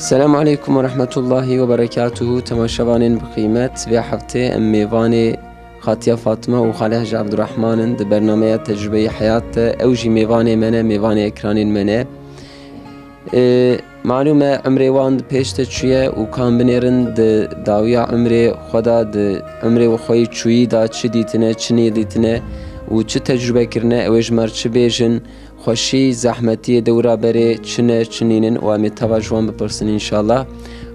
السلام عليكم ورحمة الله وبركاته. تماشاوانين بقيمة في حفتة ميواني خاتية فاطمة وخالي حاج عبد الرحمن ده برنامج تجربة حياة أوجي ميواني منه ميواني إكرانين منه. معلومة عمري وان بيشت شوية وكان بنيرن داوية عمري خدا عمري وخوي شوي دا تشديتنا تشني ديتنا وش تجربة كرنا أوج مرش بيجن خوشی زحمتی دورا بره چنینن و امی توجهان بپرسن انشالله.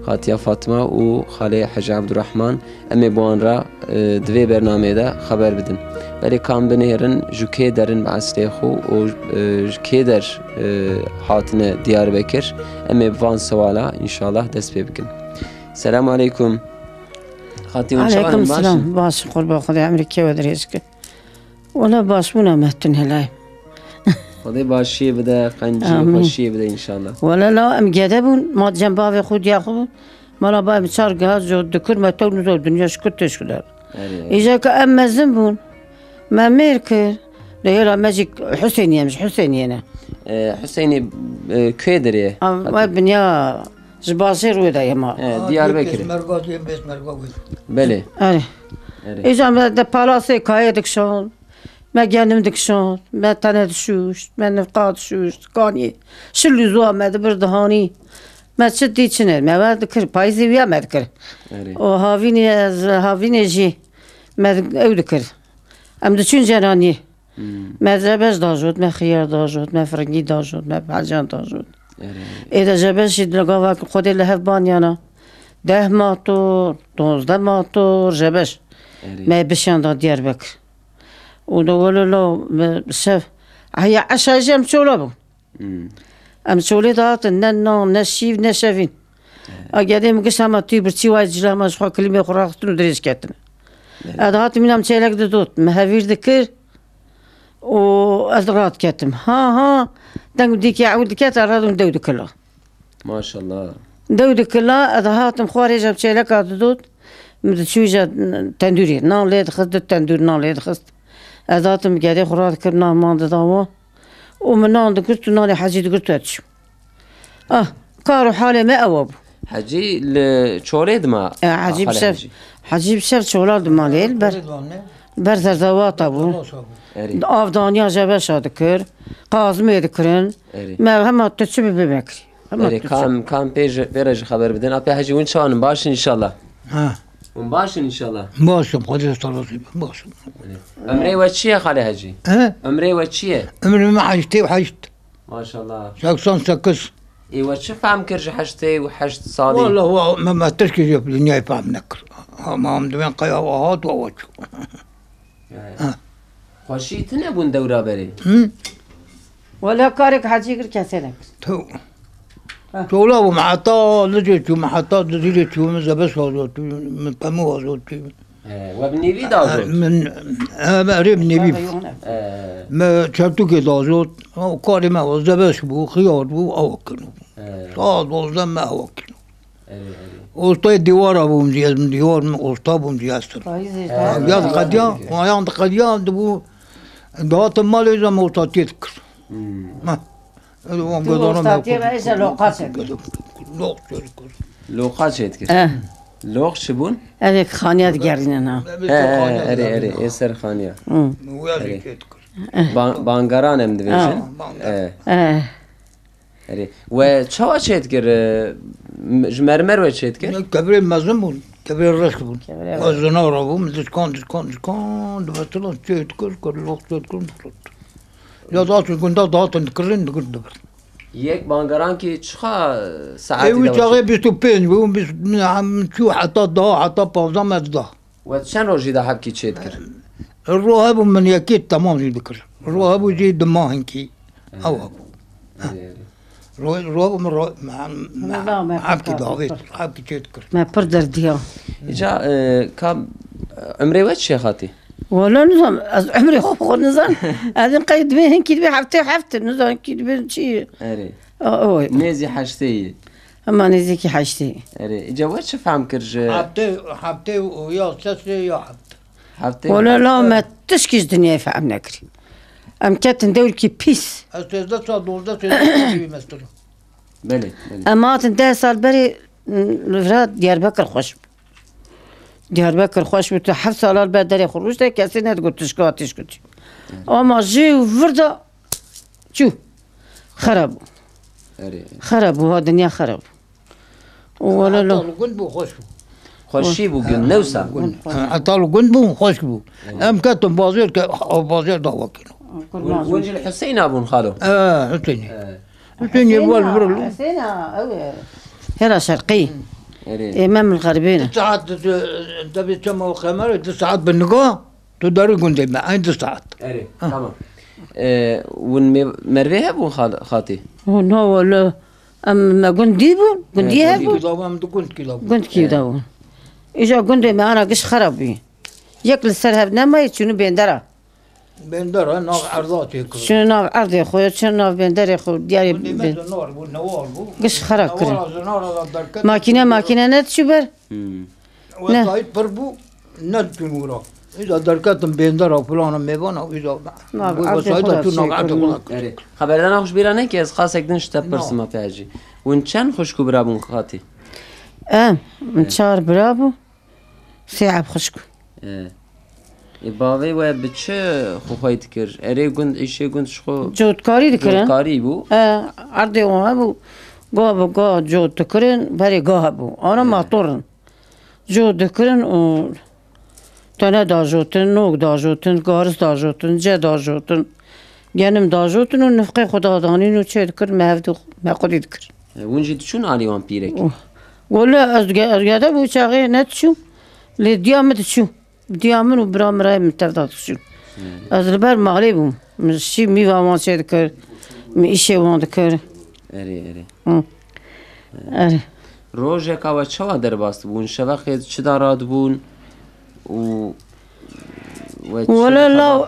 خاتیه فاطمه و خاله حاج عبد الرحمن امی بوان را دوی برنامه ده خبر بدن. ولی کام بنهرن جو که درن بعثی خو و که در حاتنه دیاربکر امی بوان سوالا انشالله دست پی بکن. السلام علیکم. خاتیه علیکم السلام. باش قربان خدا امریکا و دریزک. ولا باش منا مهتن هلاي. خدای باشی بده قنجی خوشی بده انشالله. ولا لا ام جدبون ما جنبه خود یاخود مالا باید بچار گاز جود دکر متون نزود دنیاش کتش کدار. ایجا که ام مزن بون ما میرکر لیلا ماجیک حسینیه مش حسینیه نه. حسینی کی دریه؟ ما بنیا جبازی روی دایی ما. دیاربکر. مرگازیم بیش مرگاوی. بله. آره. ایجا ما ده پالاسی کای دکشون. ما جانم دكشون ما تندشوش ما نفقادشوش كاني شلو زوا ما دبردهاني ما تشدي تشنر ما ذكر بايزي ويا ما ذكر وهافيني جي ما او ذكر ام دشون جراني ما زبش داجود ما خيار داجود ما فرنجي داجود ما بعجان داجود اذا جبش يدلقوا خود لهف بانيانا 10 ماتور 12 ماتور جبش ما بشان دا ديار بكر ودولوا له بسف هي عشا جام شولابو ام شولي دات ننو نشيف نشافين اجادم قسما تيبرتي واجلا ما شو كلمه خراقت ندريس كاتنا هذا هات من ام تشيلك دوت مهافير ذكر وازرات كاتم ها دنگ ديك يعود كات رادو ندود كله ما شاء الله دود كله هذا هات مخارج ام تشيلك دوت متشوجه تندوري نان ليد خد التندور نان ليد خد ازاتم جدي خراد كرنا ماند داوا ومنان دكرت ناني حجي دكرت اتشو كارو حالي ما اواب حجي لشوليد ما حجي بشف شولاد ماليل بر زرزوات ابو افدانيا جبش دكر قازمي دكرن ما هم تشبي بمكري كام بيرج خبر بدنا ابي حجي وين شلون باش ان شاء الله ومباشر ان شاء الله باشم خدي صلاتي باشم عمري وشيه خالي حجي عمري وشيه عمري ما حجتي وحجت ما شاء الله شاكسون سكس اي وش فهم كرج حجتي وحجت صالي والله هو ما تشكي في الدنيا فهم نكر ما هم دوين قياوات ووجه خوشي تنبون دورا بري ولا كارك حجي كر كسلك تو تولا ومحطة لجيت ومحطة لجيت ومزبس وزوت من بمو وزوت وابني دازوت من قريب نبي ما شفتو كي دازوت وقاري ما وزبس بو خيار بو أوكلو صاد وزن ما أوكلو وسطي الديوار أبو مزياز من ديوار من وسطا أبو مزياز ياد قديان ويان قديان دبو دهات مالي إذا موسطا تذكر ما لوقات لوقات شيء تكر لوغ شبون؟ هذيك خانيات قارينا اري يسر خانية ويا تذكر بانگران هم دویشن؟ اري و چاوا چه تکر مرمر و چه تکر؟ كبرين مازن بون كبرين رشك بون وزنارة بون دسكان دبتلون تذكر كل وقت تذكر يا دات يكون دات تذكرين تقول دبر یک بانگران کی چخا ساعتی ايوه دوش؟ تاغي بيستو بين بون بس شو حتى ضاع حتى بوزا ما ضاع و چند روزی ده حب کی چه تکر؟ الروهب من يكيد تمام يذكر الروهب يجي دماهنكي او روهب من مع حبكي داويت حبكي تذكر ما بردر ديا ایجا کام عمری و چه خاطی؟ ولا نظام عمري خوب نظام هذا نقيد به هنكي به حفته نظام كي به شيء اري اوه نیزی حشتی اما نزيكي حاجتي اري ایجا و چه فهم کرج حبتي ويا ساسي يا حبتي هفته؟ ولا لا ما تشكيش دنيا فهم نكري ام كاتن دول كي بيس استاذ صاد دولده في مستر بله اما تنتهي صار بري الفراد دياربكر خوش دياربكر خوش بتو حف سالار بعد دري خروج ده كاسي نت قلت تشكاتش قلت اما جي وفردا شو خربوا اري خربوا هاد الدنيا خرب ولا لا كنت بو خوش خوشی بو گن نوسا حتى لو كنت بو خوش بو ام كاتم بازير بازير دوا كيلو ونجي الحسين ابون خالو حسيني حسيني يبغى البرلو هنا شرقي اري امام الغربيين ساعات انت بتسمى خمر ساعات بالنقاه تدري كنت عند ساعات اري تمام ون مروه بون خاطي هو ولا اما قنديبون قنديهبون كنت كيلو قند كي داون اجا قندي ما انا قش خربي ياكل السرهب نما شنو بيندرا بندر نوع عرضات هيك شنو نوع عرض يا خويا شنو نوع بيندر يا خويا دياري النار بو نوار بو قش خرب كري نوار دركت ماكينه نتشبر وصايد بربو ند نورا اذا دركت بندر او فلان ميبانا اذا وصايد تو نوع عرض اري خبردان خوش بیرانه که از خاص اکدن شتا پرسما پیاجی ون چند خوشکو برابون خاطی من شهر برابو ساعة بخشكو باوی و بچه خو خواهید کر اره گند ایشه گند شخو جودكاري دكرن کاری بو عرضي وهابو قا جود دكرن بري قاهبو انا ماطورن جود دكرن و تنه داجوتن نوك داجوتن قارس داجوتن جا داجوتن گنم داجوتن و نفقه خدا دانین و چه دکر مهدو مقدی دکر ونجی چون آلیوان پیرک ولا از گاده بو چاقی نتشو لدیامت شو دیامن و برام رای متفداد شو از البر مغلبم مشي ميوا وان چه دکر می ایشه وان دکر اره اره روژه که و چه در باست بون شوخت چه داراد بون و ولا لا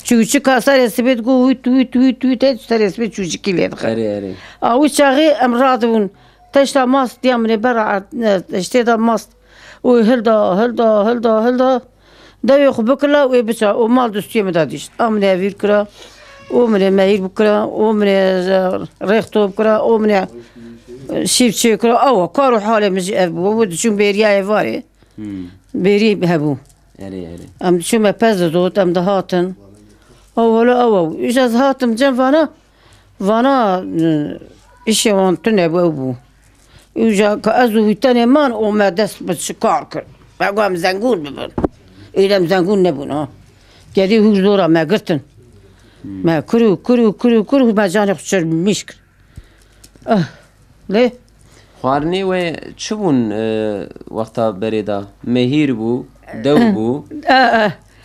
چوچی کاسر اسبت گو ویت تر اسبت چوچی کلی دخل اره او چاقی امراض بون تشتا ماست دیامن برا اشتدا ماست و هلدا دوی خو بکلا و بچا و مال دوستی مدادیش امن ویر کرا و من مهیر بکرا و من رختو بکرا و من شیف چکرا او کارو حال مج ابو چون بیریای واره بیری بهبو اره ام شو ما پز دوت ام دهاتن او ایش از هاتم جن وانا ایشه وان تنه بو ایجا که از ویتن من او ما دست بشکار کرد بگم زنگون ببن ایدم زنگون نبون ها گدی هوش دورا ما گرتن ما کرو ما جان خشر میشکر لی خوارنی و چه بون وقتا بریدا مهیر بو دو بو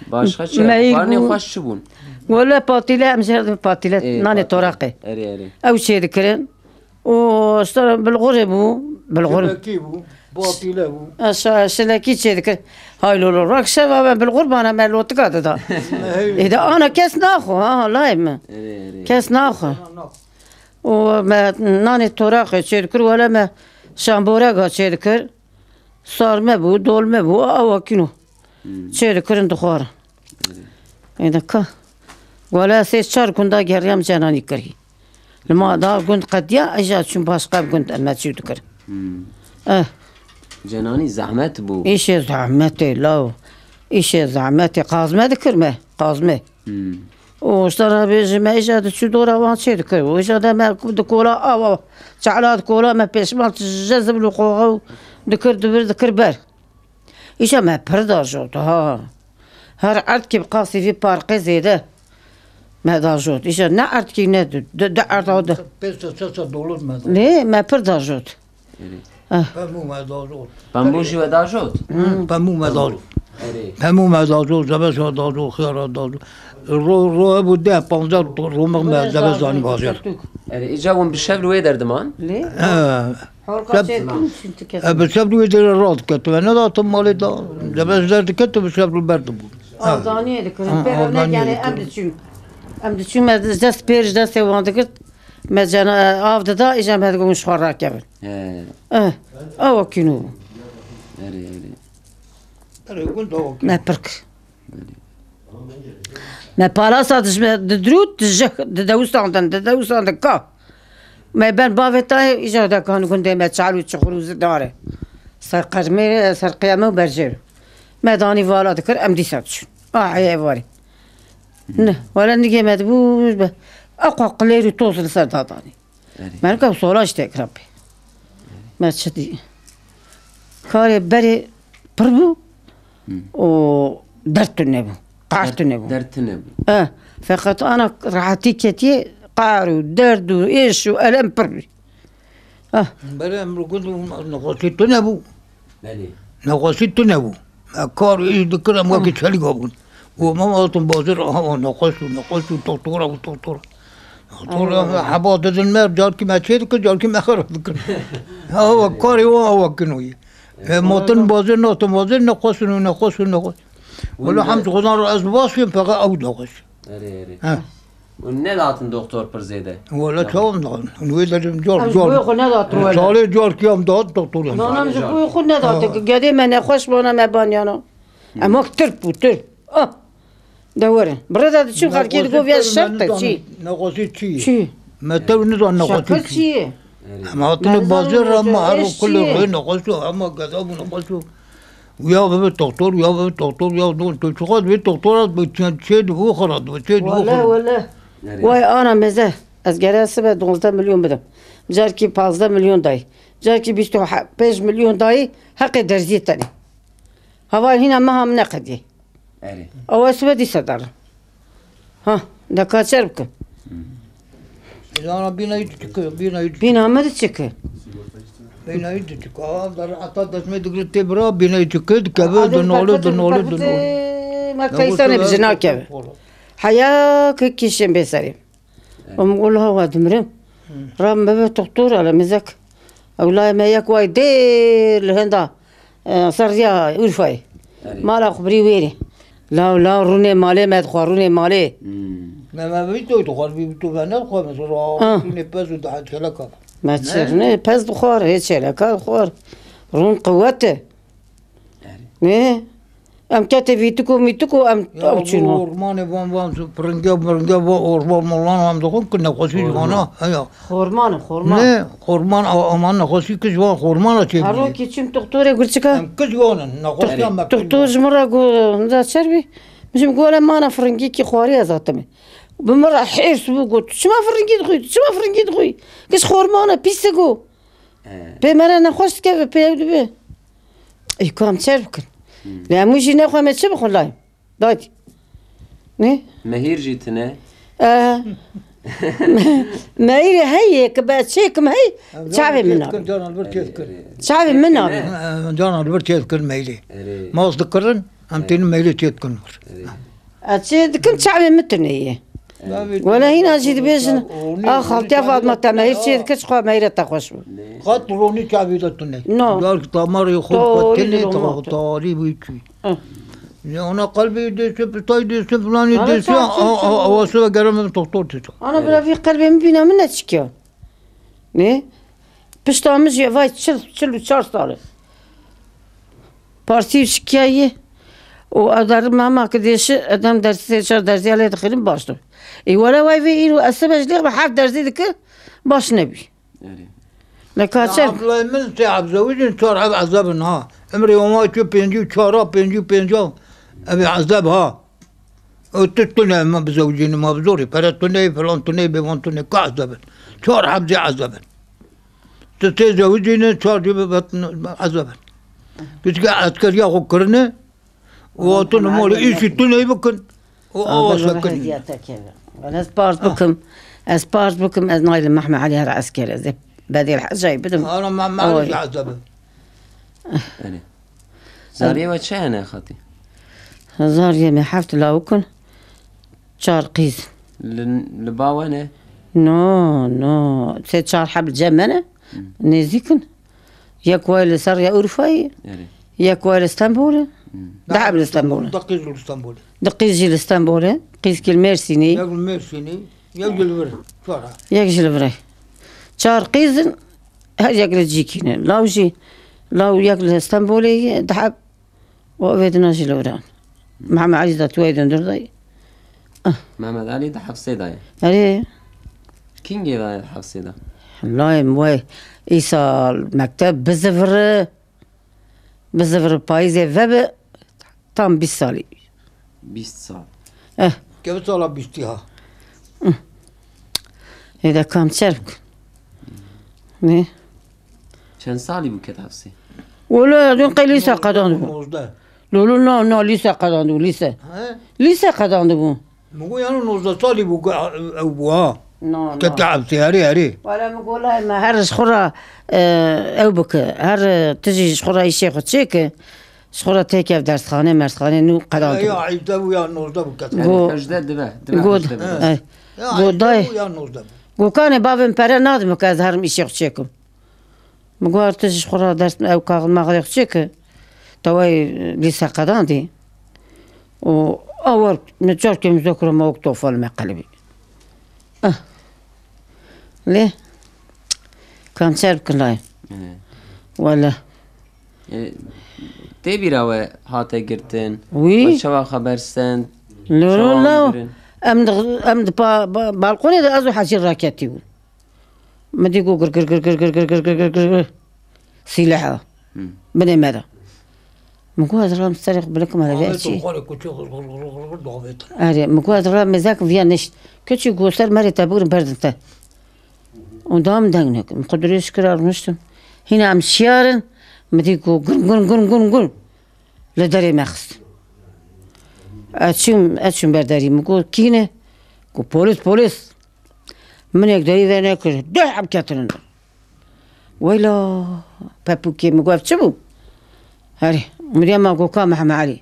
باشخه چه خوارنی خوش چه بون ولا باطيله مشهد باطيله ناني طرقه اري او شيء ذكرن واشترى بالغرب بالغرب كيبو باطيله بو شلاكي شيء ذكر هاي لولو راكشة بالغرب انا ما لوتقاد ده اذا انا كاس ناخو لايم كاس ناخو وما ناني طرقه شيء ذكر ولا ما شامبورا شيء ذكر صار ما بو دول ما بو او كينو شيء ذكرن دخوار اذا كا ولا سيشار كندا جريام جاناني كري لما دا كنت قد يا اجا شو باش قاب كنت اما تشو تكر جنانی زحمت بو ایش زحمتی لاو ایش زحمتی قازمه دکرمه قازمه واشترى بيجي ما إجا تشو دورة وانشي دكر وإجا دا ما دكولا أو شعلات كولا ما بيش ما تجذب لقوها دكر دكر بر إجا ما بردا جوت ها هر عرض كي بقاسي في بارقي زيادة ما دا جوت إجا نعرض كي ند دعرض هذا $500 ما ليه ما بردا جوت بمو ما دا جوت بامبوشی و داشت بمو ما دا جوت بمو ما دا جوت زبش دا جوت خيار دا جوت رو بوده 15 رومق ما زبزانی بازار ایجا ون بشفل وی دردمان ليه بشفل ويدير الراد كت وانا دا تمالي دا زبز درد كت بشفل برد بود أفضانية دكر يعني أمد شو ما دست بيرج دست وان دكر ما جانا أفضل دا إجا ما تقوم شخار راكبن أو كينو ما برك ما بالاس هادش دروت دوستان دكا ما يبان بافيتاي إجا دا كانوا كنت ما تشعلوا تشخروا زداره سر قيامه وبرجر ما داني فالا دكر أم دي ساتش عيا فاري نه ولا نجي ما تبوش أقوى قليل توصل سر داني ما نكو صولاش تك ربي ما تشدي كاري بري بربو و درت النبو قعدت النبو درت نبو فقط أنا راحتي كتي قعر ودرد وإيش وألم بربي بري أمرو كنت نقصيت نبو بله نقصيت نبو كار إيش ذكر أمواك تشالي قابون وما أطن بازر نقص دكتورة حباط الماء جال كي ما تشيد جال كي ما خرج ذكر هو كاري هو كنوي موطن بازر نوطن بازر نقص ولا حمد غزان رأس باسكين فقط أو نقص ونلاتن دكتور برزيدة ولا شلون نقول نويد جال صالح جال كيام داد دكتور أنا مش بقول خدنا دات قدي ما نخش بنا ما بانيانا أما ترب دورن برد شو خارجين تقول فيها الشرطة شيء نقصي شيء ما تبي نزون نقصي شيء ما أتني بازر أما عارف كل غير نقصه أما كذا نقصه ويا بابا دكتور يا دون تشخص بيت دكتورات بتشيد هو خلاص بتشيد والله واي أنا مزه أزجرا 12 مليون بدم جاركي 15 مليون داي جاركي بيشتو 5 مليون داي حق درجي تاني هوا هنا ما هم نقدي أو أسودي صدر ها ده كاتشربك أنا بينا ما تشكي بينا يدك در حتى دسمة دقيقة تبرا بينا يدك كبر دنولد ما كيسان بجنا كبر حياة كيشين بيساري ومقول هو دمرم رام بابا دكتور على مزك أولا ما يكوي دير لهندا صريا ورفاي ما لا خبري ويري لا روني مالي ما تخاروني مالي ما بيتو تخار بيتو فانا خو مثلا نبز ودحت شلكا ما تشرني بس بخار هيك شلكا بخار رون قوته ايه ام كاتفيتكو ميتكو ام اوتشنو هرمان بام برنجا هرمان مولانا هم دخون كنا قصي جوانا هيا خورمان نه خورمان امان قصي كجوا خورمان اشي هارو كيچم دكتور يقولچكا كجوانا نقصي ما دكتور جمره قول ذا شربي مش مقول ما انا فرنجي كي خواري ذاتمي بمرة حيرس بقول شو ما فرنجي دخوي كيش خورمانه بيسكو بمرة انا خوش كيف بي اي كام تشربك لا مش ناخذ ما تشبخ والله دايتي نه مهير جيتنا مهير هي كبات شيك ما هي شعبي منها شعبي منها جانا البرت يذكر ميلي ما أذكرن أمتين ميلي تذكر أشيد كنت شعبي متن هي ولا هنا جيت بيجن خالتي فاطمة تمهير شيء كش خا مهير تخش خاطروني شعبي تطني نو دارك تمر يخوف قتلني طاري بيجي أنا قلبي ديسب طاي ديسب فلاني ديسب أوصل جرام من دكتور تيجا أنا بلا في قلبي مبينا من تشكي نه بشتامج يا فاي تشل وشار صار بارتي شكاية وأدار ماما كديش أدم درسي شار درسي على دخلين باشتو إي ولا واي في إيرو أسبج ليه بحرف درسي ذكر باش نبي لكاتشر والله من تعب زوجين صار عذابها امري وما تشوف بينجي شارع بينجي ابي عذابها وتتنا ما بزوجين ما بزوري فرتني فلانتني بمانتني كعذاب صار حبزي عذابا تتزوجين صار عذابا كنت قاعد كريا وكرنا وطن مولي ايش تني بكن أنا سبارت بكم از نايل محمد علي هذا عسكري زي بديل جاي بدم انا ما عرفش عذابا أنا زارية وش أنا يا خاطي زارية ما حفت لاوكن شار قيز لباوانة نو سيد شار حبل جمنة نزيكن يا كويل سر يا أورفاي يا كويل اسطنبول دعب اسطنبول دقيق الاسطنبولي دقيق جيل اسطنبول قيز كل ميرسيني يا ميرسيني يا جلبر شارع يا جلبر شار قيز هل ياكل جيكين لاو جي لاو ياكل اسطنبولي دعب وأبيدنا جلوران محمد علي ذات ويدن درضي محمد علي ده حفصي ده عليه كينجي ده حفصي ده والله موي إيسا المكتب بزفر بايزي فب تام 20 سالي 20 سال كيف صار بيشتيها إذا كان شرك نه چند سالی بود که حفصی ولا دون قي ليسا قداندو لولو نو ليسا قداندو ليسا قداندو مگو یانو 19 سالی بو ابوها نو كتعب هري ولا مقول ما هر شخرا او بك هر تجي شخرا الشيخ تشيك شخرا تيكف درس خانه مرس خانه نو قداندو يا عيدا ويا 19 بك اجداد دبه قول داي قول كان بابن برا نادم كاز هرم الشيخ تشيكم مقول تجي شخرا درس او كاغ مغرق تشيك توي لسه قداندي و اول نتجار كم ذكر ما وقت طفل ما قلبي ليه كان شرب كلاي ولا تبي راوي هاته گرتن وي شوا خبر سن لا امد بالقوني ده ازو حاجه راكيتي ما ديقو قر سلاحه بني ماذا مقول هذا مستريق بلكم على بيتي هذا مقول هذا مزاك فيها نشت كتشي قوسر مري تابور بردنته ودام دهنك مقدريش كرار نشتم هنا عم شيارن مديكو قرن لداري مخص اتشم برداري مقول كينه قو بوليس من يقدري ذنك ده عم كاترن ويلا بابوكي مقول تشبو هاري مريم أقول كام محمد علي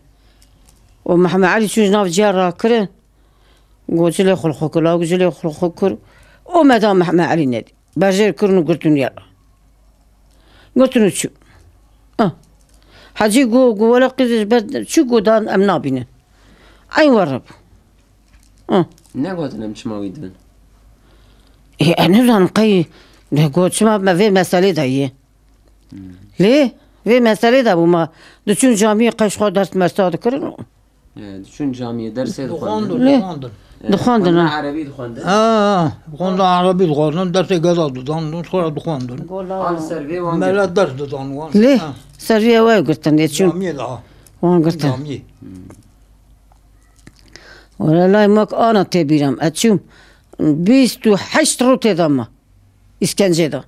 ومحمد علي شو جناف جارة كره قلت له خلق خكر قلت له خلق خكر وما دام محمد علي نادي برجع كرنو قلت له يلا قلت له شو حاجي قو ولا قيد برد شو قو دان أم نابينا أي ورب نقول أنا مش مويدن إيه أنا زان قي قلت شو ما في مسألة ده ليه في مسألة ده بوما دشون جامعة قش خود درس مرتاد كرنو دشون جامعة درس دخاندن عربي دخاندن دخاندن عربي دخاندن درس غزا دخاندن شو دخاندن آن سروی وان ملا درس دخاندن ليه سروي واي قلتن يشون جامعة ده وان قلتن ولا لا ماك أنا تبيرم أتشوم 28 روتة دما إسكنجة ده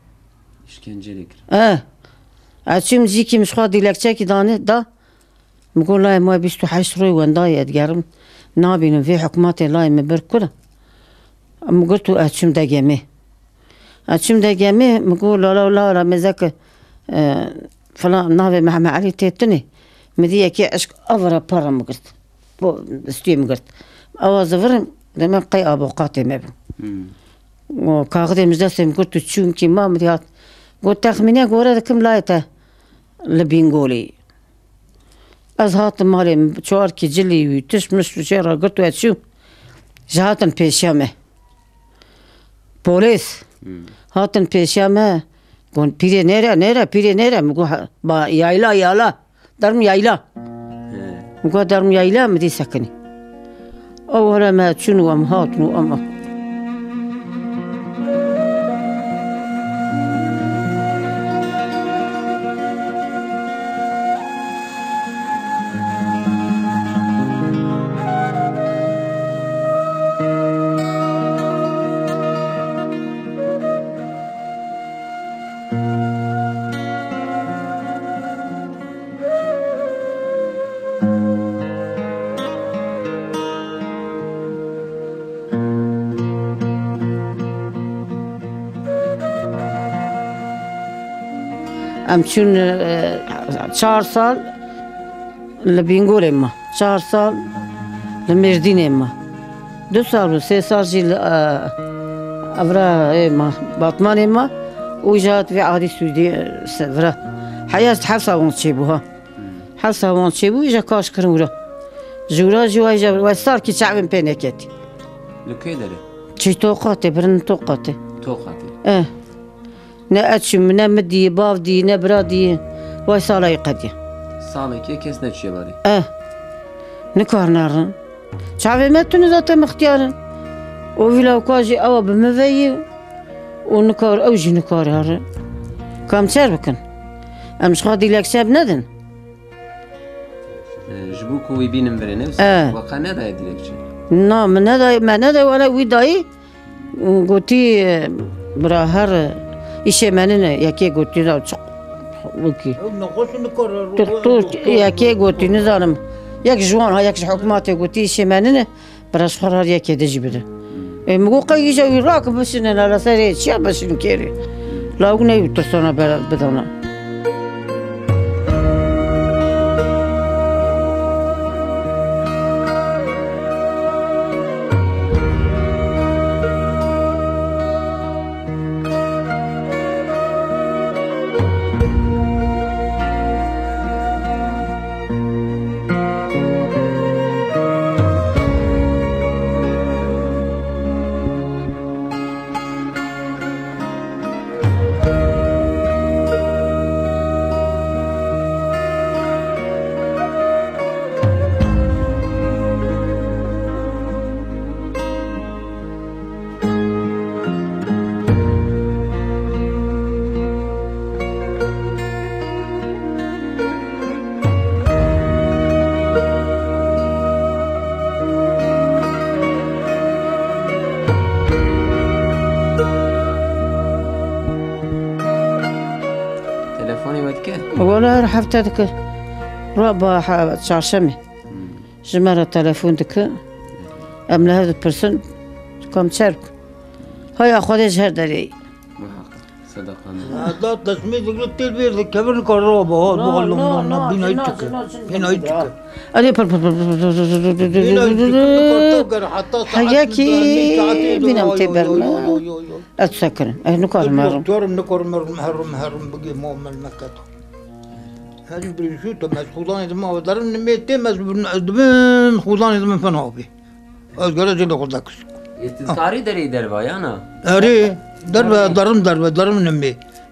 أتشوم زيكي مش خادي لكتشا كي دانه دا مقول لا ما 28 روي وندا يدقرم نابين في حكومات لا مبر كده قلت أتشوم دا جامي مقول لا مزاك فلان نابي محمد علي تيتني مدي كي أشك أفرا برا مقلت استوي مقلت أواز فرم لما قي أبو قاتي مبو وكاغدي مجلسة قلت تشوم كي ما مديات قلت تخميني قورا كم لايته لبينقولي أزهات مالي شوار كي جلي وتشمش وشيرا قلت واتشو جهاتن بيشامه بوليس هاتن بيشامه قول بيري نيرا مقول با يايلا درم يايلا مقول درم يايلا مدي سكني أولا ما تشنو أم هاتنو أما چون 4 سال لبینگول اما 4 سال لمردین اما 2 سال و 3 سال جی افرا اما باطمان اما و جات في عادي سودي سفرة حياة حفصة وانتشيبوها حفصة وانتشيبو إجا كاش كرورا جورا جوا إجا وصار كي شعب بينكتي لكي داري شي توقاتي برن توقاتي توقعتي نا أتشم نا مدي بافدي نا برادي وصار يقدي صالك كيس نتشي باري نكار نارن شعب ما تنزات مختيارن وفيلا وكاجي أوا بمفيي ونكار أوجي نكار هار كم تربكن أمش خادي لك شاب ندن جبوك ويبين بري نفس وقا ندا يديلك شي نا من ندى ما ندى ولا ويداي قلتي برا هر إيش مننا ياكي قلتي لا تشق وكي تقطوش ياكي قلتي نزارم ياك جوان ها ياك حكوماتي قلتي إيش مننا برا شخرار ياكي دجي بده مقول قيجا ويراك بس إننا لا سريت شيء بس نكيري لا أغني يتصلنا بدنا ولا راح افتدك ربا شاشمي جمرة تلفون دك املا هذا برسن كم تشارك هاي اخوذي جهر داري صدقا هذا تسمية قلت البيت كبر كروبا هو بقول لهم بينايتك بينايتك أنا حياكي بينام تبر أتسكر نكار مرم نكار مرم بقي مو من مكة هذه بريشوت ما خدان إذا ما ودرن ميتة ما دمن خدان إذا ما فنابي أذكر جل خداكس استذكاري دري دربا أنا أري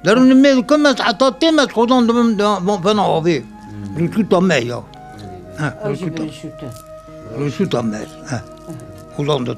درم نمي كم حطت ما خدان دمن فنابي بريشوت ما يا بريشوت ما خدان ده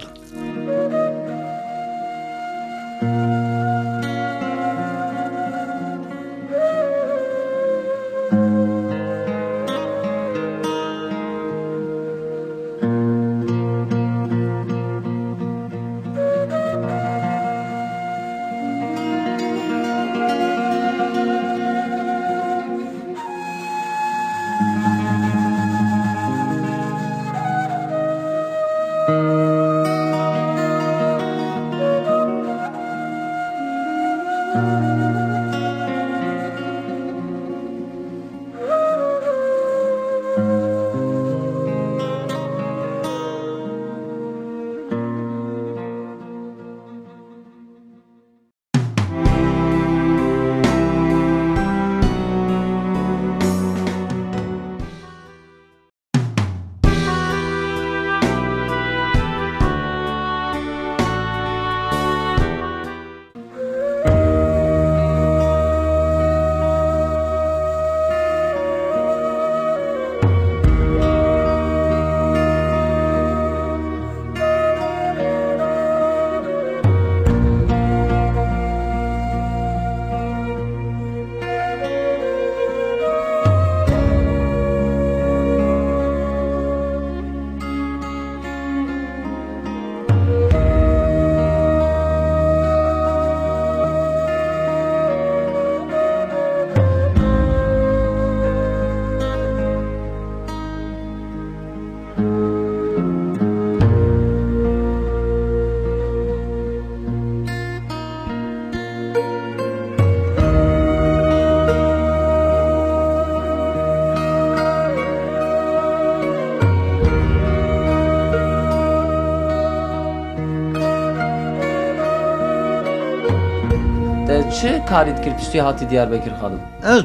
چه کارید کرد پشتی هاتی دیاربکر خانم؟ از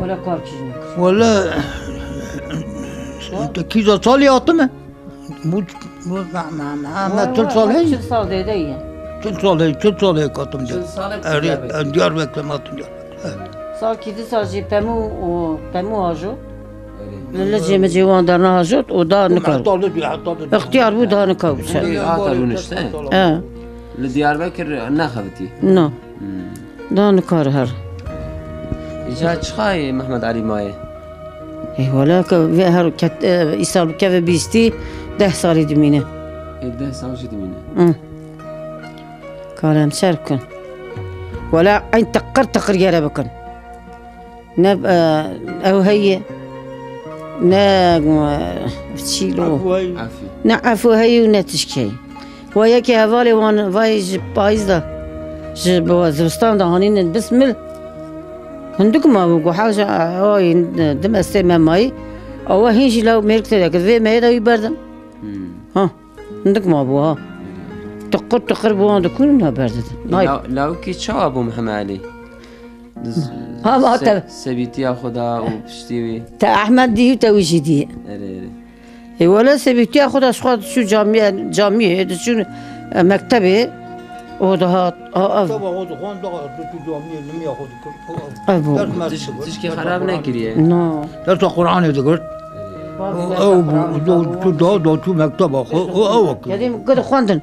ولا کار چیز نکرد ولا كيزا صالي عطمه مو ما كل صال هي 40 سال دیده ایه كل صال هي كاتم چند ساله ديار بك ما تنجر سال کی دی سال جی پمو آجو لجی مجیوان در نهاجد و دا نکار اختیار بود دا نکار بشد هاتا رونشته؟ لدیاربکر نخوتی؟ نه دا نکار هر ایجا چخواه محمد علی مایه؟ ای ولا که هر ایسال که بیستی 10 سالی دمینه 10 سال شدی مینه كلام شركن ولا أين تقر يا بكن نب أو هي نا تشيلو عافی نعفو هي ونتشكي وياك هوالي وان فايج بايز ده جب وزرستان ده هنين بسمل هندوك ما بقول حاجة هاي دم استمع ماي أو هيجي لو ميرك تلاقي في ما يدا يبردن ها هندوك ما بوها تقر بوان دكون بردن لو کی چه ابو محمد علی؟ ها ما تب سبیتی خدا و پشتیوی تا أحمد دي وتويجي دي اره ولا سبيتي أخذ أشخاص شو جامعة شو مكتبة وده طبعا هو خوان ده تو جامعه نمی ياخذ أبو تشکی خراب نکریه؟ نو درس قرآن ذكر او دو تو مكتب او يعني قد خواندن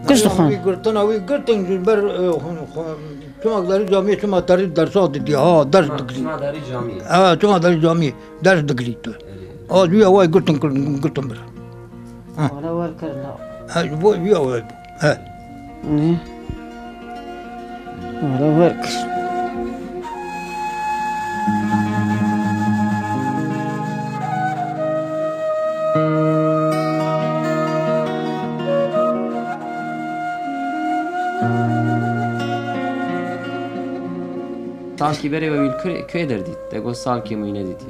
كش خواند قرتنا وي قرتن بر شما داری جامعه شما داری درسات دي ها درس دقلي شما داری جامعه شما داری جامعه درس دقلي تو وي هواي قرتن بر ولا وركر لا وي هواي ولا وركر سال کی بره و ویل که دردید؟ دگو سال کی موینه دیدی؟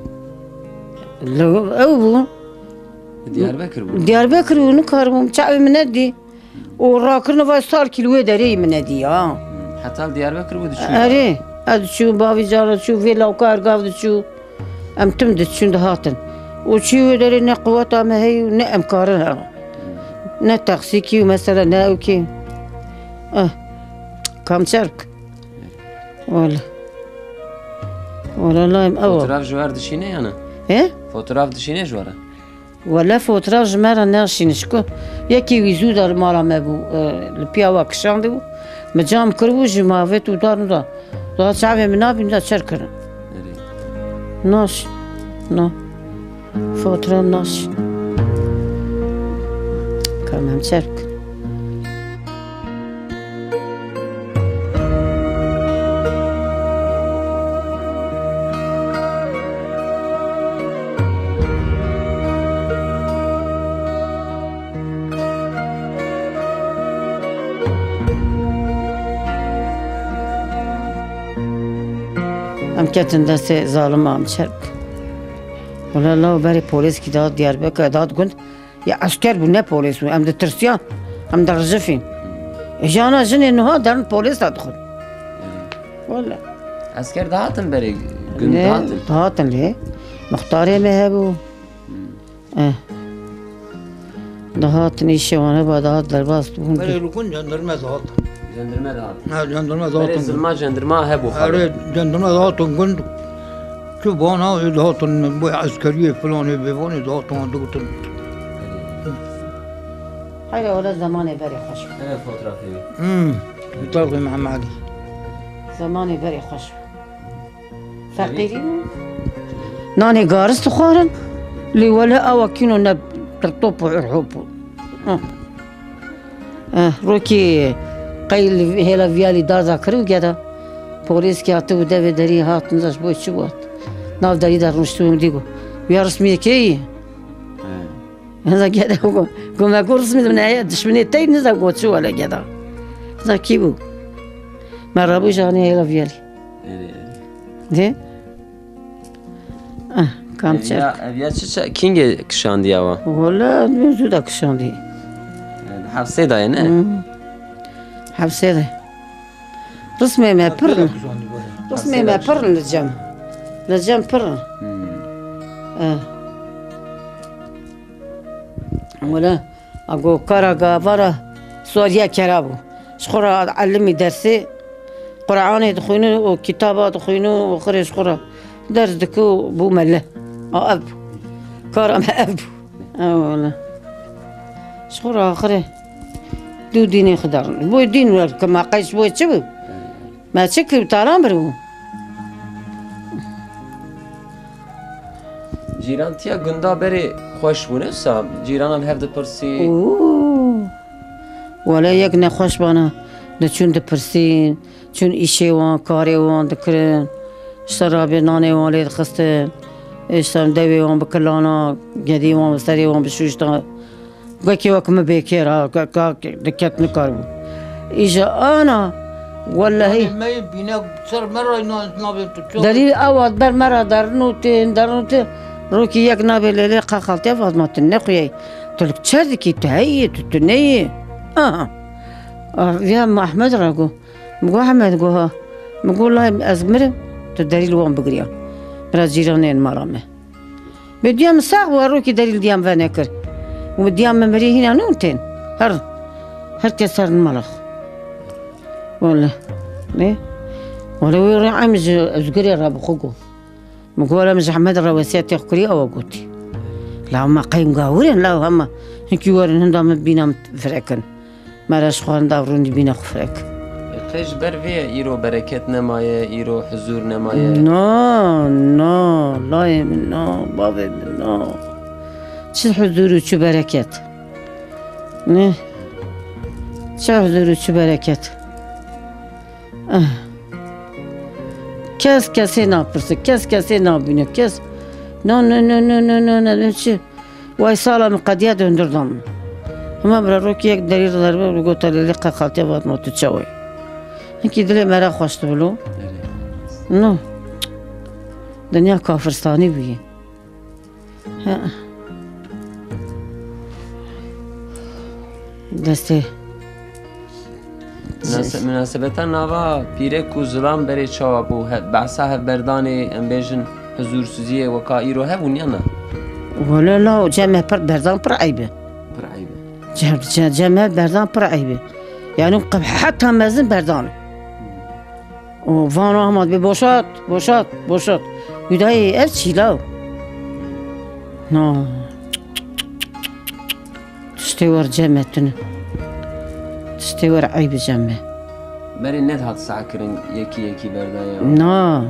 لو أبو دیاربکر بود دياربكر ونكرهم شعبي من ندي وراكرنا في صار كيلو دري من ندي حتی دیاربکر بود چی؟ أري هذا شو بابي جارة شو في لو كار قاعد شو أم تمدد شو دهاتن وشو دري نقوة ما هي نأم كارها نتاكسيكي ومثلا ناوكي كم شرك ولا لا أول fotoğraf جوار دشینه یا نه؟ إيه fotoğraf دشینه جواره؟ ولا فوتراج مرة ناشينشكو يكي ويزو دار مالا مبو البياوا كشاندو مجام كربو جماوت ودار دا شعبي منابين دا شركنا ناش نا فوترا ناش كمان شرك ام كاتن دست ظالم ام شرك ولا لا بري بوليس كي داد دياربكر داد قلت يا عسكر بنا بوليس ام ترسيان ام درجفين جانا جني انه هذا بوليس تدخل ولا asker dağıtın beri gün dağıtın دهاتن ليه مختاري ما هبو دهاتن ايشي وانا بعد درباس بر ركن جندرمه ذات cendirme dağıtın جندرمه beri ذات zılma cendirma hebu أريد جندرمه ذات قلت شوف أنا ذات بوي عسكرية فلاني بيفوني ذات عندك هاي ولا زمان بري خوش evet fotoğrafı يطلق محمد علي زمان بري خوش فقيرين ناني قارس تخارن لي ولا أوكينو نب ترطوب وعرحوب روكي قيل هلا فيالي دار ذاكرو كذا بوليس كاتو دبي دري هات نزاش بوي شوات ناف دري دار مشتوم ديكو يا رسمي كي هذا كذا هو قوم أقول رسمي من هي دشمني تاي نزا قوت شو ولا كذا هذا كيبو مرة بو جاني هلا فيالي دي كم شرك ya kinge kışandı ya va ولا نزو داك شاندي hafse da ne حبسي رسمي ما برن رسمي ما برن لجم برن ولا أقول كارا برا سوريا كرابو شخورا علمي درسي قرآن دخينو وكتابات دخينو وخرج شخورا درس دكو بو مله أب كارا ما أب والله شخورا آخره دو ديني خدار بو دين كما قيس بو تشبو ما تشكي بتعلم برو جيران تيا گندا بري خوش بونه سام جيران هف دپرسي ولا يك نخوش بانا نچون دپرسين چون إشي وان كاري وان دكرن شراب ناني وان ليد خستن اشتم دوي وان بكلانا جدي وان بسري وان بشوشتا قاكي وكما بيكير دكت نكاربو إجا أنا والله ما يبينك بتصير مرة نابي دليل أول بر مرة درنوتين روكي يك نابي ليلي قاقلتي فاطمة النقية تلك تشردكي تهيي تتنيي يا أحمد راكو مقول أحمد قوها مقول الله أزمر تدليل وان بقريا برا جيرانين مرامه بديام ساق وروكي دليل ديام فانكر وديام ممري هنا نونتين هر كسر الملخ والله ليه ولا ويري عمج أزقري راب خوكو مقولة مش أحمد الرواسيات يخكري أو قوتي لا هم قيم قاورين لا هم هنكي ورن هندام بينا فرقن ما راش خوان داوروني بينا خفرق خيش برفي إيرو بركات نماية إيرو حضور نماية لا لا بابي لا شو حضور وشو بركات نه شو حضور وشو بركات كاس نابرسه كاس نابينه كاس لا شو واي صالة من قديات هندردام هما براروك يك دليل ضربة وقلت لي لقى خالتي فاطمة ما تتشوي هنكي دلي مرا خوش تبلو نو دنيا كافرستاني بيه دسته مناسبتا ناوا پیرک و ظلام بری چاوا بو بعثا هف برداني امبيجن حضور سوزيه وكا ايرو هفون يانا ولا لا جمع بردان پر عيبه جمع بردان پر عيبه يعني قبل حتى مازن بردان وفانو احمد ببوشات يداي افشي لاو نو تستور جمعتنا تستور عيب جمع بري ند هات ساكرن يكي بردايا نا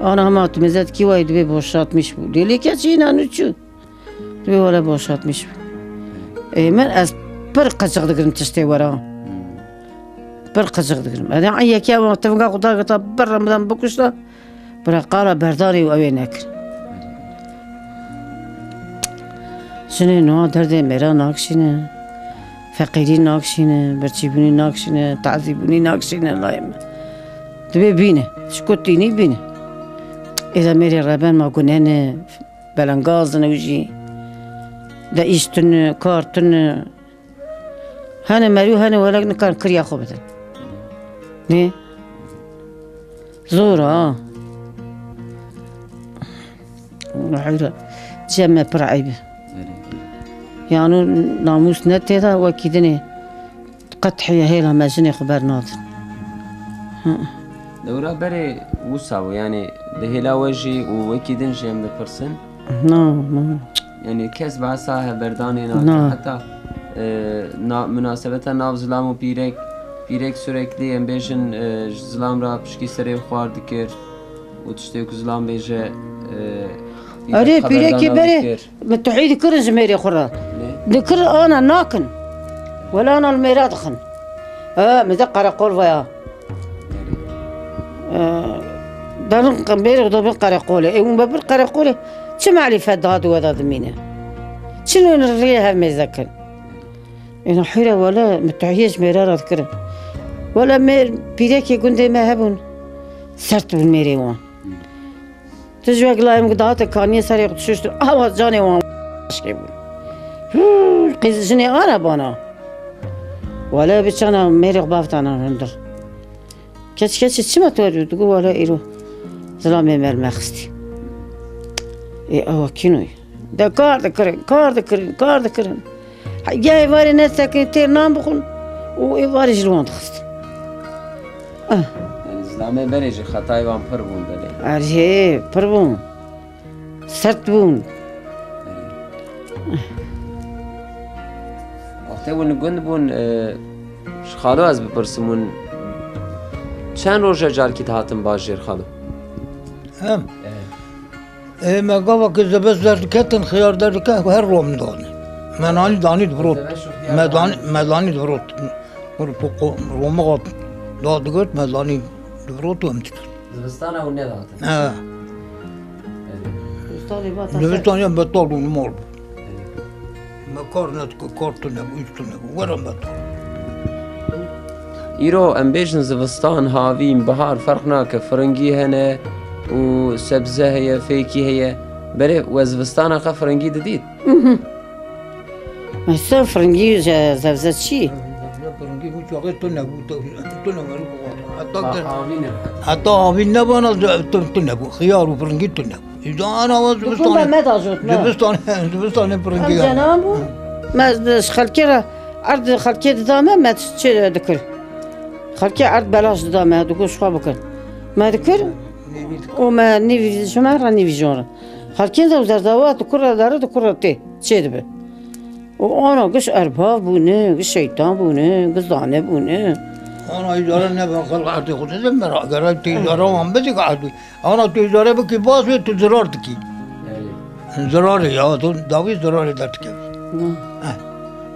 انا هم اتمزد كي وايد ببوشات مش بو دي ليك جينا نچو دي ولا بوشات مش بو من از پر قجق دگرم تستورا پر قجق دگرم انا عيا كي ما تبقى قطا بر رمضان بكشلا برا قال برداري وأوينك شنو نوع درد مرا ناكشينه فقيرين ناكشينه برچيبوني ناكشينه تعذيبوني ناكشينه الله يما تبي بينه شكوتيني بينه إذا ميري ربان ما قنانه بلنغازن وجي دا إيشتن كارتن هانا مريو هانا ولك نكار كريا خوبتن نه زورا حيرة جمع برعيبه يعني ناموس نتيدا وكيدني قطحية هيلا ما جني خبر ناظر دورا بري وصاو يعني دهلا وجي وكيدن جيم دفرسن نو يعني كاس بعصاها برداني ناظر حتى مناسبتا ناف ظلام و پیرک سرکلی ام بیشن ظلام را پشکی سری خوار دکر و تشتی که ظلام بیشه أري بيركي بري متوحيد كرن زميري خرا ذكر أنا ناكن ولا أنا الميراد خن مذكر أقول ويا دارن قمبير ودوبين قرقولة يوم ببر قرقولة شو معرفة هذا وهذا ذمينه شنو نريها مذكر إنه حيرة ولا متوحيد ميراد أذكره ولا مير بيركي قندي ما هبون سرت بالميري وان تجوا قلايم قدات كانية سري قدشوش هوا جاني وان شكيبون قيز جني أنا بانا ولا بيشانا ميري قبافتانا هندر کسی چی متوجه دو والا ایرو زلامه مخستی ای آوکینوی ده کار دکرن یه ایواری نسکن تیر نام بخون و ایواری جلوان دخست زلامه بریجی خطای وان پر بون بله ارجه پر بون سرد بون وقتی ون گند بون خالو از بپرسمون چند روز جار کی هاتم باجر خالو هم ما قبل كذا بس دركتن خيار دركه هر روم داني داني دبروت ما داني دبروت روم قط دادگرت ما داني دبروت وامتك زبستان او نه هاتم دبستان يوم بطلون مول ما كارنت كارتنا ويشتنا ورم بطل ایرو ام بیشن زبستان هاویم بهار فرق ناکه فرنگی هنه و سبزه هي فيكي هي بله و زبستان آخه فرنگی ددید مثلا فرنگی زبزت چی؟ فرنگی بود چاقه تو نبود تو نمارو حتی هاوین نبانا تو نبود خیار و فرنگی تو نبود ایجا انا و زبستان فرنگی هم جنام بود ما خلکی را عرض خلکی دامه ما چه دکر خلکی عرض بلاش دامه دکوش خواه بکن ما دکر و ما نیوی شما را نیوی جوره خلکی دا وزر دوات دکر داره دکر تی چه دبه و آنا گش ارباب بونه گش شیطان بونه گش دانه بونه انا اجاره نبا خلق عرض خود زمرا اگر تجاره هم بدی قاعد انا تجاره بکی باز و تو زرار دکی زرار یا تو داوی زرار دارت که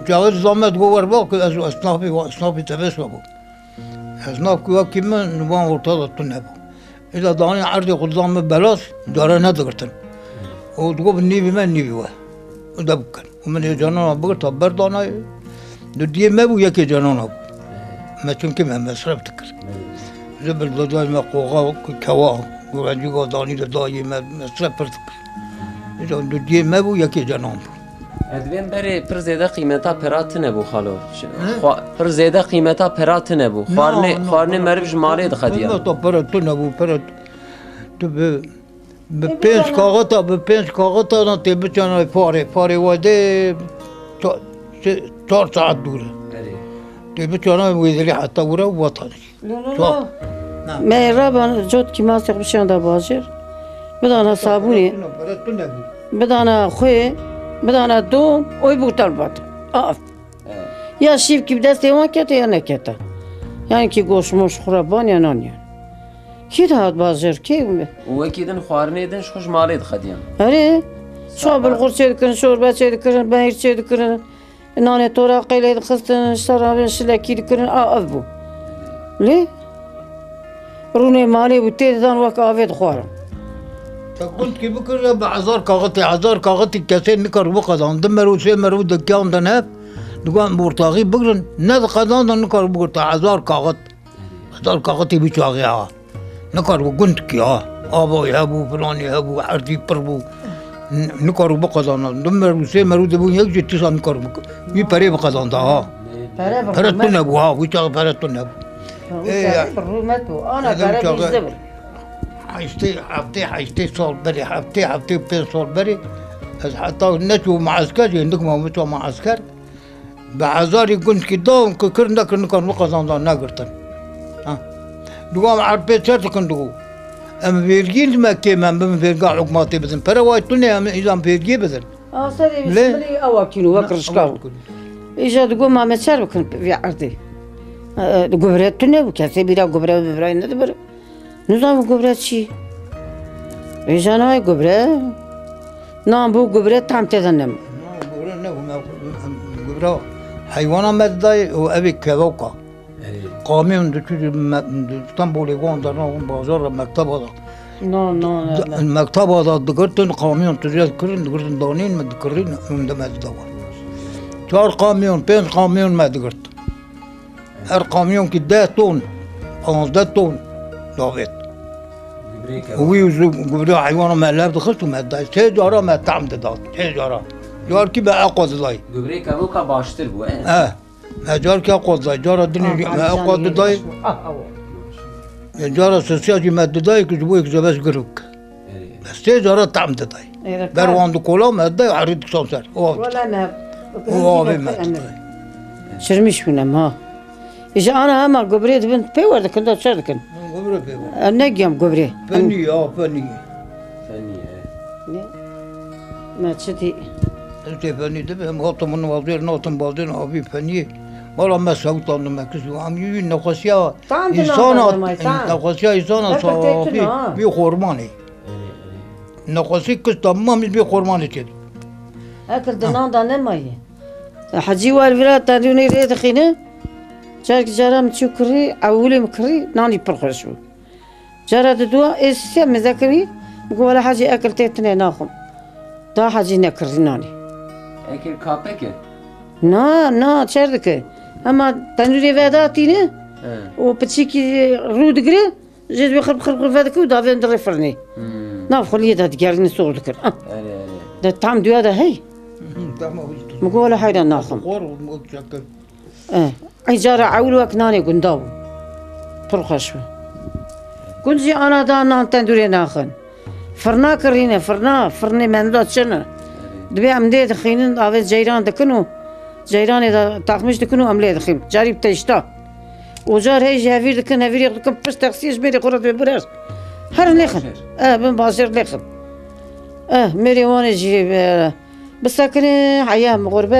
جاوز زامت گوور با که از اصنافی تبس بابو اصناف که وقتی من نوان ورطاد تو نبو اذا دانی عرض خود زام بلاس داره ندارتن و دو نیوی من نیوی و ده بکن و من جانان بگرد بردانه دو دیه مبو یکی جانان بو ما چون که من مصرف تکر زبر دادای ما قوغا کوا گرانجی گا دانی دادای ما مصرف پر تکر اذا دو دیه مبو یکی جانان بو ادوین بری پر زیاده قیمتا پرات نبو خالو پر زیاده قیمتا پرات نبو خارنه مربج مالی دخدیا نه تو پرات نبو پرات تو به پنج کاغتا نه تی بچانه پاره واده 4 ساعت دوره تی بچانه ویدری حتی وره و وطنی ما رابان جود کی ماست بشن دا بازر بدانا صابونی بدانا خوی بدانا دوم اوی بوتال بات یا شیف کی بدست ایوان کته یا نکته یعنی کی گوشموش خرابان یا نانیا کی داد بازر کی و اکیدن خوارنه دن خوش مالی دخدیا اره شو بالقرص يذكرن شوربة يذكرن بهير يذكرن ناني تورا قيلة خستن شرابين شلاكي يذكرن أبو ليه روني مالي بتيدان وك أفيد خوارم قلت كي بكره بعذار كاغتي كاسين نكر بقدان دمروا سيمروا دكيان دناب دقان مرتاغي بقرن ند قدان نكر بقرت عذار كاغتي بيشاغيها نكر بقنت كيا أبو يهبو فلان يهبو عرضي بربو نكر بقدان دمروا سيمروا دبو يجي تسان نكر بق يبري بقدان ده فرتنا بوها ويشاغ فرتنا أنا برا بالزبر حيشتي صول بري حبتي بين صول بري حتى نتو معسكر عندكم متو معسكر بعزاري كنت كداوم كرنا كان وقزان دا ناقرتن ها دوام عربي تشرت كندو ام فيرجين ما كيما من فيرجا حكماتي بزن بروايتوني ام اذا فيرجي بزن سري بسمري اواكينو وكرشكاو اجا تقول ما متشار بكن في عرضي قبرتنا وكاسي بيرا قبره ببراي ندبر نظام قبرة چی؟ ایجانای قبرة نام بو قبرة تام تزنم قبرة نه قبرة حيوان مدای و ابی کذوقا قامیون دچوج استانبول وان در بازار مکتب آدم مکتب آدم دکتر قامیون تجربه کردن دکتر دانین مدکرین من دم دوا 4 قامیون 5 قامیون مدکرد هر قامیون که 10 تون 11 تون داوت ويوزو قبرا حيوان ما لا دخلت ما داي تجاره ما تعمد دات تجاره جار كي بقى اقوى داي قبري كابوكا باشتر بو ما جار كي اقوى داي جار الدنيا ما اقوى داي جارة سياسي مادة داي كجبوك زباش قروك بس جارة طعم داي بروان دو كولا مادة عريض صوصر ولا ما هو مادة شرمش منهم ها إيش أنا هم قبريت بنت بيور ده كنت شاركن قبرة بيبا النجم قبري فني فني ما تشتي انت فني ده مغطى من وزير نوتن وزير أبي فني والله ما سويت أنا ما كسو عم يجي نقصيا إنسان نقصيا إنسان صافي بيخورماني نقصي كس تمام بيخورماني كده أكل دنان دانا ماي حجي والفرات تاني ريت خينا جارك جارم تشكري أولي مكري ناني برخشوا جارة دوا إيش مذاكري بقول حاجة أكل تيتني ناخم دا حاجة نكري ناني أكل كابك نا تشردك أما تنوري فاداتينه وبتشيكي رود قري جيت بخرب خرب فادك ودافين دريفرني ناف خليه دا تقارني صور ذكر دا طعم دوا دا هي مقول حاجة ناخم أي جارة عولوا كناني قنداو برخشوا قلت جي أنا دا نان تندوري ناخن فرنا كرينا فرني من دا تشنا دبي عمدي دخينن دافين جيران دكنو جيران إذا تاخمش دكنو عملي دخيم جاري بتشتا وجار هي جافير دكن هافير دكن بس تغسيش بيري قرط ببراس هر لخن بن بازر لخن ميري وانا جي بس ساكن حياة مغربة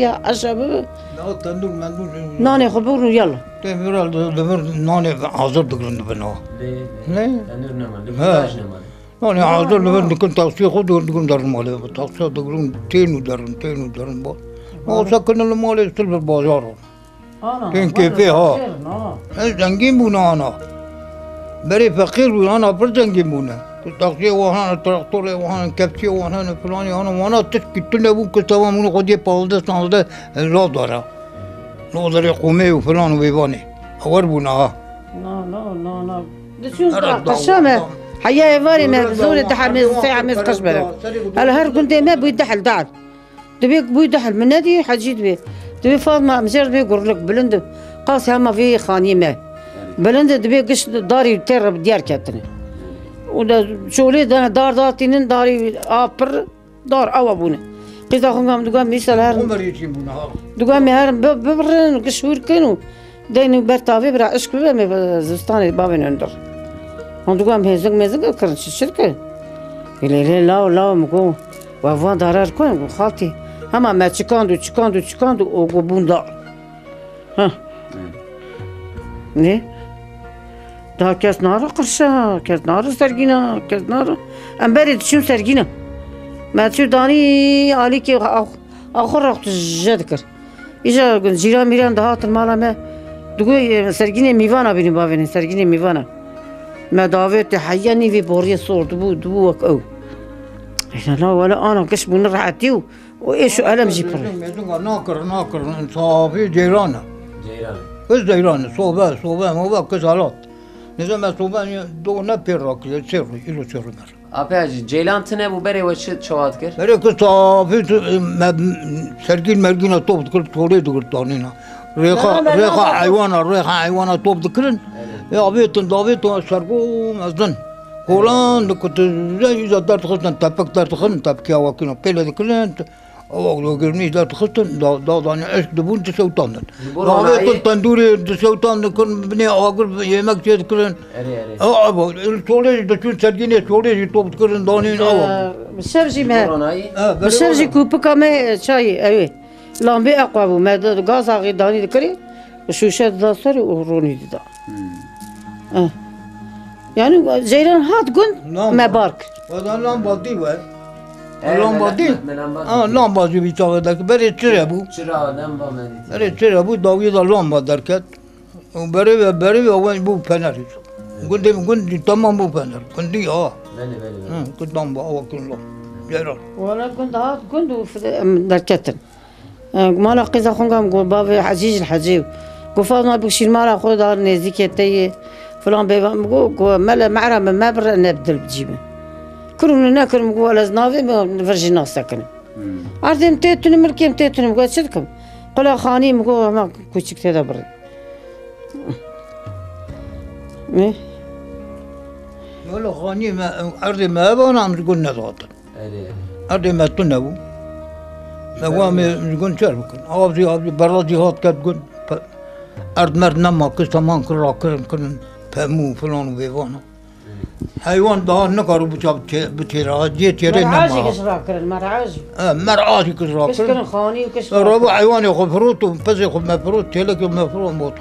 يا عشب لا تندور مندور ناني خبور يلا تمر دمر ناني حاضر دكرن بنا لا ناني حاضر دمر دكن تغسيل خود دكن درن ماله تغسيل دكرن تينو درن بول ما ساكن المال يستل بالبازار تين كيفي ها زنجين بونا أنا بري فقير بونا بر زنجين بونا تغسيل وهنا تراكتور وهنا كبسي وهنا فلاني أنا وانا تسكتنا بو كستوا منو قدي بالده سانده لا دارا لا دارا قومي وفلان وبيباني أور بونا لا دشون قشامة حياة يفاري ما زوري دحل من ساعة من قشبرة على هر كنت ما بيدحل دعل تبيك بيدحل من نادي حجيت بيه تبي فاطمة مزير تبي يقول لك بلند قاس هما في خاني ما بلند تبي قش داري ترب ديار كاتني ودا شولي دار داتينن داري أبر دار أوابونه قيدا خنقام دوقام مثال هر دوقام هر ببرن قشور كانوا داينو برتافي برا إشك بما زستاني بابن أندر هم دوقام هزق مزق كرنش الشركة يلي لا مكو وافوان دارار كون خالتي هما ما تشكاندو وبوندار ها ne daha kes nara qırşa kes nara sergina kes nara em beri düşün sergina ma tü dani ali ki axır raqt jedkir İja jiran miran daha tırmala me dugu sergine mivana bini bavene sergine mivana ma davet hayyani ve boriye sordu bu vak o لا ولا أنا قش بون رعتيو وإيش ألم جيبر ناكر صافي جيرانه كز جيرانه صوبة ما كزالات نزل ما صوبة دو نبيرك يصير يلو يصير مر Abi hacı Ceylan tine bu bere vaçı çoğalt kır. بره كز صافي سرقين مرقينا توب ذكر تولي ذكر تانينا ريخا حيوانا توب ذكرن يا بيتن دابيتن سرقو مزن هولان كنت زي دار تخصن تبك دار تخصن تبكي واكنا بيلا ذكرن أو لو قرني دار تخصن داني إيش دبون تسوتان دابيتن تندوري تسوتان كن بني أقول يمك شيء ذكرن أبو التولي تشون سرقيني تولي توب ذكرن داني أو بسبجي ما بسبجي كوبا كمان شاي أيه لامبي أقوى ما غاز أغي داني ذكري وشوشة داسر وروني دا يعني جيران هات قن ما بارك هذا لامبادي وين لامبادي لامبادي بيتاعه ذاك بري تشربو بري تشربو داوي دا لامبا دركت وبري وين بو فنر قلت تمام بو فنر كنت كنت لامبا وكل جيران ولا كنت هات كنت دركتن ما لقي زخونكم قول بابي حجيج الحجيب قول فاطمة بكشير مالا خود دار نزيكتي فلان بيبا مقول ملا معرا ما برا نبدل بجيبه كلنا ناكل مقول أزنافي فرجي ناس ساكن عارفين تيتون ملكيم تيتون مقول شدكم قل خاني مقول ما كوشك تدا برا ولا خاني ما أرض ما أبغى نعمل نقول نضغط أرض ما تنبو ما هو نقول شربكن أبغى برادي هات كتقول أرض مرد نما كستمان كرا كن فمو فلان وبيوانا حيوان ده نكارو بتشاب بتيرا جيت يرين نما مرعاجي كسرا كرن مرعاجي مرعاجي كسرا كسكن خاني وكسرا ربع حيوان ياخذ فروت وبس ياخذ مفروت تلك مفروت موت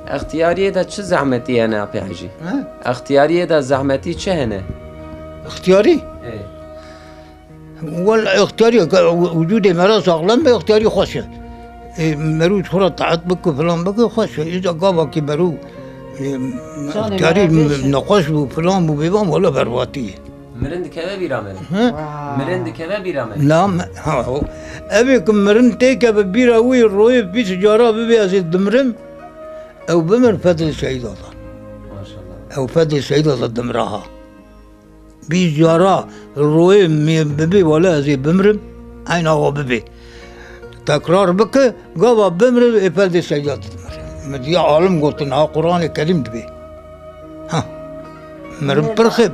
اختيارية دا چه زحمتی هنه اپی حجی؟ اختیاریه دا زحمتی چه هنه؟ اختياري والاختياري وجودي مرض اغلب باختياري خشيه مرو تخرج تعت بك فلان بك خشيه اذا قابك مرو اختياري نقاش وفلان وبيبان ولا برواتي مرند كذا بيرامل مرند كذا بيرامل لا ابيك مرن تيك ببيرا وي روي في سجاره ببي ازيد دمرم او بمر فضل سعيد الله ما شاء الله او فضل سعيد الله دمرها بيجارا روي ببي ولا زي بمرم عين هو ببي تكرار بك قابا بمرم فضل سعيد الله مدي عالم قلت انها قران الكريم دبي ها مرم برخي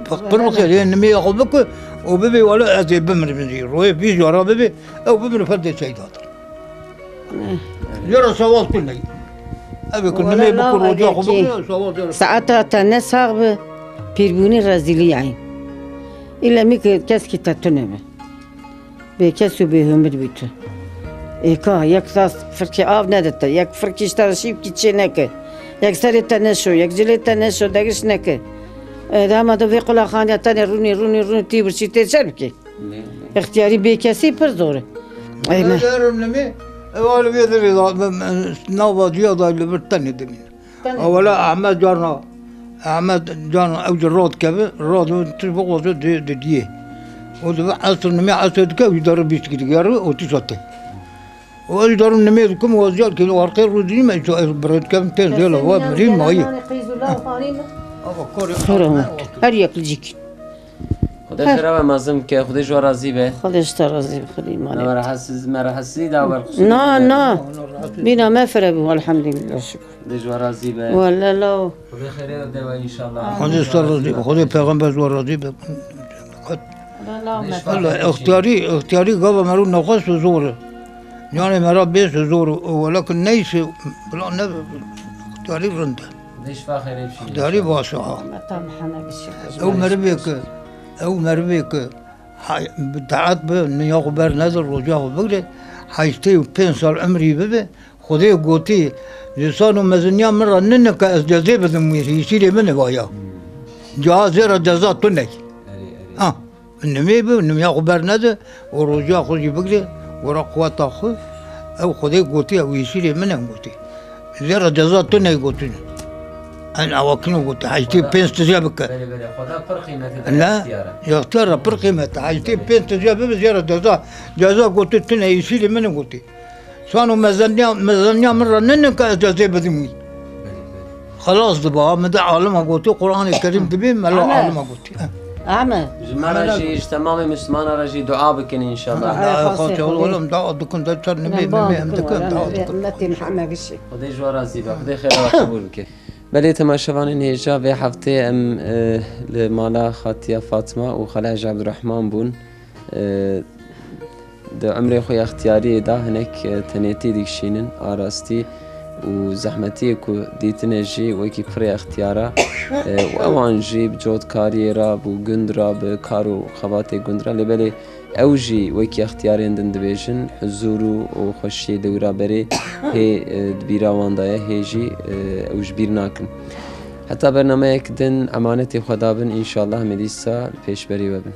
لان مي ياخذ بك وببي ولا زي بمرم زي روي بيجارا ببي او بمرم فضل سعيد الله يرى سوال كلنا أبي كنا ما بكر وجاء خبر ساعتها الناس هاغب بيربوني رازيلي عين إلا ميك كاسكي تتنبه بكاسو بهم بيتو إيكا يك ثاث فركي آب ندتا يك فركي اشترى شيب كي تشينك يك سري تنشو يك جلي تنشو داقش نك داما دو فيقولا خانيا تاني روني تيبر شي تشربكي اختياري بكاسي بردوري أي ما أول بيدري نوبة جيادة اللي برتني دمين أولا أحمد جانا أو جراد كذا راد تبغى وصل ديه وده أصل نمي أصل كذا يدرب بيشكي تجارة وتشاته ويدرب نمي كم وزياد كده ورقة رودي ما يسوي برد كم تنزل هو مريم ما هي هريك الجيك خدا خیره مازم که خودش راضی به خودش راضی بخلی مالی مرحسی دا بالخصوص نه بینا ما فربو الحمد لله شکر خودش راضی به ولا لا خدا خیره ده و ان شاء الله خودش راضی خدا پیغمبر راضی به الله اختیاری قبل مرو نقص زوره يعني مرا بيس زور ولكن نيس بلا نب اختياري رنده خودش فاخره بشي اختياري واسعه او مربيك بتاعت يخبر نظر رجاه بقدر حيشتي وبين صار عمري ببه خذي قوتي لسانه مزنيا مرة ننك ازجازي بدموير يشيلي منه وياه جازر جزاء تنك انمي به انمي يخبر نظر ورجاه خذي بقدر ورا قوات اخذ او خذي قوتي او يشيلي منه قوتي زر جزاء تنك قوتي أنا أوكله قلت حاجتي بين استجابك خدا پر قيمة لا يختار پر قيمة حاجتي بين استجابة بزيارة جزاء قلت تنا يشيل منه قلت صانو مزنيا مرة ننك جزاء بدمي خلاص دبا مدى عالم قلت القرآن الكريم دبي ملا عالم قلت أعمى جماعة رجي تمام مسلمان رجي دعاء بكن إن شاء الله لا خاطر ولا دعاء بكن دكتور نبي أمتكن دعاء أمتي محمد قشي خدا جوارا زيبا خدا خير وقبول بك بله تماشاوان هیجا و هفته ام لمالا خاتیا فاطمه و خالج عبدالرحمن بون ده عمر خوی اختیاری دا هنک تنیتی دیکشینن آراستی و زحمتی کو دیتنه جی و کی پری اختیارا و اوان جی بجود کاری را بو گند را به کارو خوات گند را لبله اوجی و کی اختیاری اندن دبیجن حضور و خوشی دورا بری هی دبیرا واندای هیجی اوج بیر ناکن حتی برنامه یک دن امانتی خدا بن ان شاء الله مدیسا پیش بری و بن